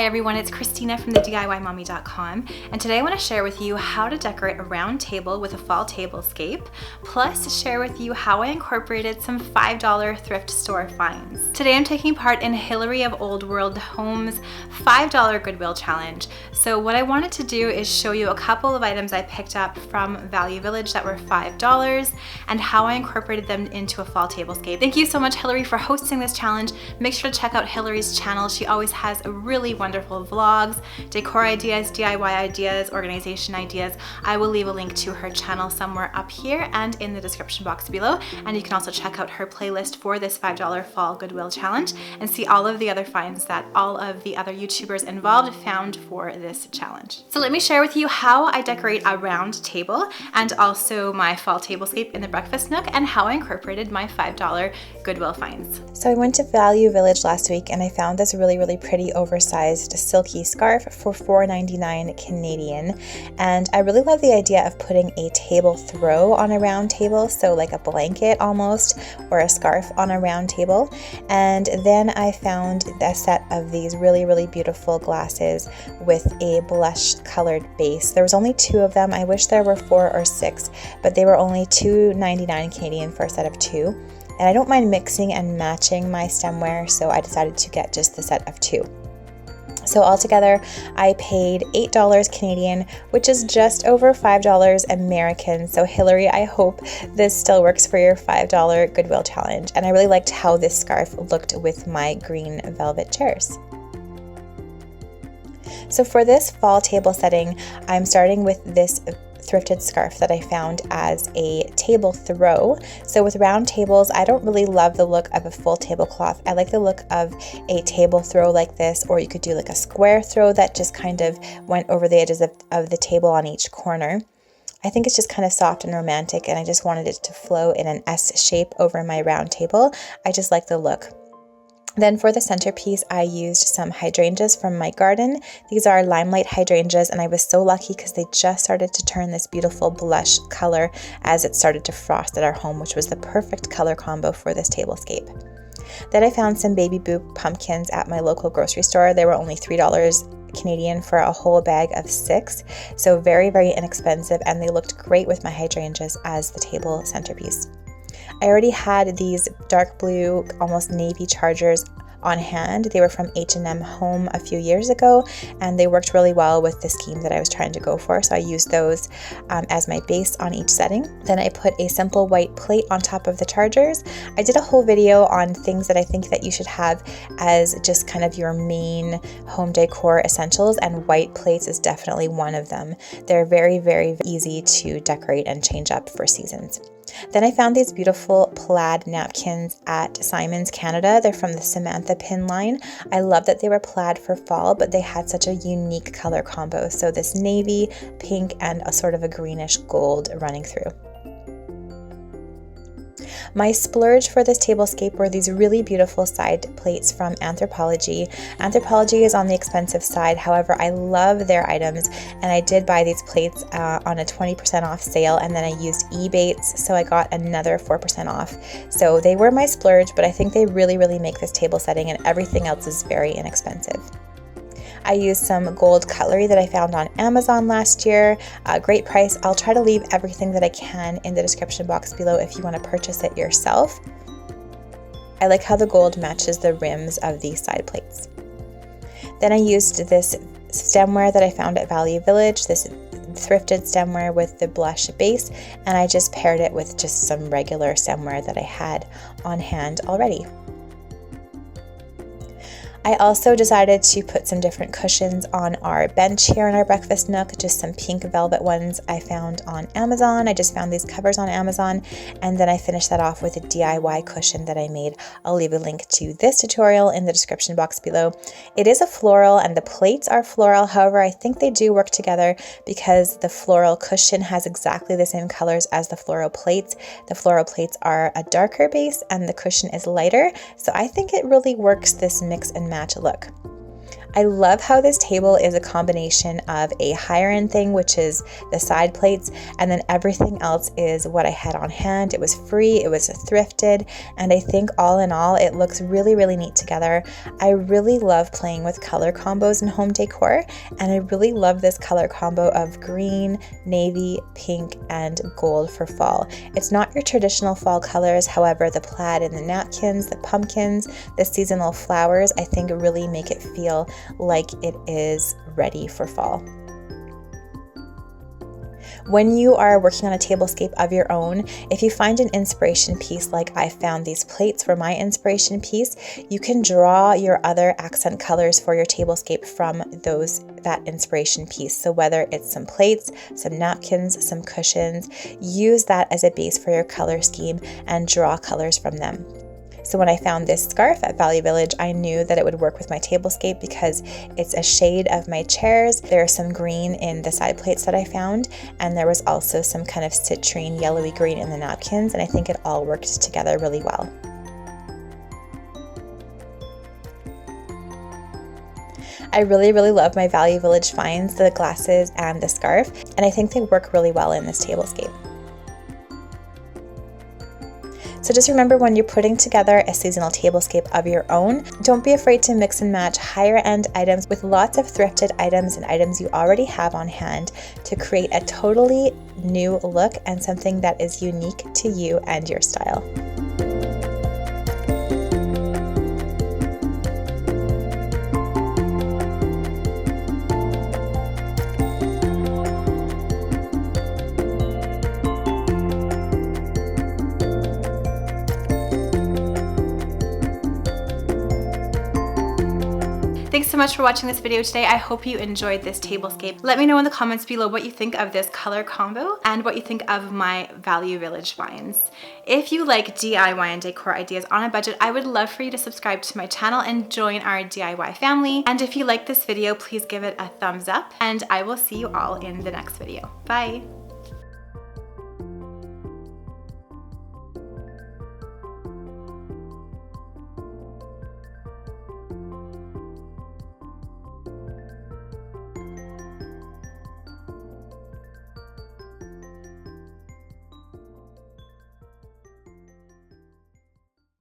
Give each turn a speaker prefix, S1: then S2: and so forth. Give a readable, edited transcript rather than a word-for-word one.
S1: Hi everyone, it's Christina from the DIYmommy.com, and today I want to share with you how to decorate a round table with a fall tablescape, plus share with you how I incorporated some $5 thrift store finds. Today I'm taking part in Hillary of Old World Home's $5 Goodwill challenge. So what I wanted to do is show you a couple of items I picked up from Value Village that were $5 and how I incorporated them into a fall tablescape. Thank you so much, Hillary, for hosting this challenge. Make sure to check out Hillary's channel. She always has really wonderful vlogs, decor ideas, DIY ideas, organization ideas. I will leave a link to her channel somewhere up here and in the description box below. And you can also check out her playlist for this $5 Fall Goodwill Challenge and see all of the other finds that all of the other YouTubers involved found for this challenge. So let me share with you how I decorate a round table and also my fall tablescape in the breakfast nook and how I incorporated my $5 Goodwill finds.
S2: So I went to Value Village last week and I found this really pretty oversized silky scarf for $4.99 Canadian, and I really love the idea of putting a table throw on a round table, so like a blanket almost, or a scarf on a round table. And then I found a set of these really beautiful glasses with a blush colored base. There was only 2 of them. I wish there were 4 or 6, but they were only $2.99 Canadian for a set of 2. And I don't mind mixing and matching my stemware, so I decided to get just the set of 2. So altogether, I paid $8 Canadian, which is just over $5 American. So Hillary, I hope this still works for your $5 Goodwill challenge. And I really liked how this scarf looked with my green velvet chairs. So for this fall table setting, I'm starting with this thrifted scarf that I found as a table throw. So with round tables, I don't really love the look of a full tablecloth. I like the look of a table throw like this, or you could do like a square throw that just kind of went over the edges of the table on each corner. I think it's just kind of soft and romantic, and I just wanted it to flow in an S shape over my round table. I just like the look. Then for the centerpiece, I used some hydrangeas from my garden. These are limelight hydrangeas, and I was so lucky because they just started to turn this beautiful blush color as it started to frost at our home, which was the perfect color combo for this tablescape. Then I found some baby boop pumpkins at my local grocery store. They were only $3 Canadian for a whole bag of 6, so very inexpensive, and they looked great with my hydrangeas as the table centerpiece. I already had these dark blue, almost navy chargers on hand. They were from H&M Home a few years ago, and they worked really well with the scheme that I was trying to go for, so I used those as my base on each setting. Then I put a simple white plate on top of the chargers. I did a whole video on things that I think that you should have as just kind of your main home decor essentials, and white plates is definitely one of them. They're very easy to decorate and change up for seasons. Then I found these beautiful plaid napkins at Simon's Canada. They're from the Samantha Pin line. I love that they were plaid for fall, but they had such a unique color combo. So this navy, pink, and a sort of a greenish gold running through. My splurge for this tablescape were these really beautiful side plates from Anthropologie. Anthropologie is on the expensive side, however, I love their items, and I did buy these plates on a 20% off sale, and then I used Ebates, so I got another 4% off. So they were my splurge, but I think they really make this table setting, and everything else is very inexpensive. I used some gold cutlery that I found on Amazon last year. Great price. I'll try to leave everything that I can in the description box below if you want to purchase it yourself. I like how the gold matches the rims of these side plates. Then I used this stemware that I found at Value Village, this thrifted stemware with the blush base, and I just paired it with just some regular stemware that I had on hand already. I also decided to put some different cushions on our bench here in our breakfast nook, just some pink velvet ones I found on Amazon. I just found these covers on Amazon, and then I finished that off with a DIY cushion that I made. I'll leave a link to this tutorial in the description box below. It is a floral and the plates are floral, however I think they do work together because the floral cushion has exactly the same colors as the floral plates. The floral plates are a darker base and the cushion is lighter, so I think it really works this mix and match look. I love how this table is a combination of a higher end thing, which is the side plates, and then everything else is what I had on hand. It was free, it was thrifted, and I think all in all, it looks really, really neat together. I really love playing with color combos in home decor, and I really love this color combo of green, navy, pink, and gold for fall. It's not your traditional fall colors, however, the plaid in the napkins, the pumpkins, the seasonal flowers, I think really make it feel like it is ready for fall. When you are working on a tablescape of your own, if you find an inspiration piece like I found these plates for my inspiration piece, you can draw your other accent colors for your tablescape from that inspiration piece. So whether it's some plates, some napkins, some cushions, use that as a base for your color scheme and draw colors from them. So when I found this scarf at Value Village, I knew that it would work with my tablescape because it's a shade of my chairs. There's some green in the side plates that I found, and there was also some kind of citrine yellowy green in the napkins, and I think it all worked together really well. I really, really love my Value Village finds, the glasses and the scarf, and I think they work really well in this tablescape. So just remember, when you're putting together a seasonal tablescape of your own, don't be afraid to mix and match higher end items with lots of thrifted items and items you already have on hand to create a totally new look and something that is unique to you and your style.
S1: Thanks so much for watching this video today. I hope you enjoyed this tablescape. Let me know in the comments below what you think of this color combo and what you think of my Value Village finds. If you like DIY and decor ideas on a budget, I would love for you to subscribe to my channel and join our DIY family. And if you like this video, please give it a thumbs up, and I will see you all in the next video. Bye.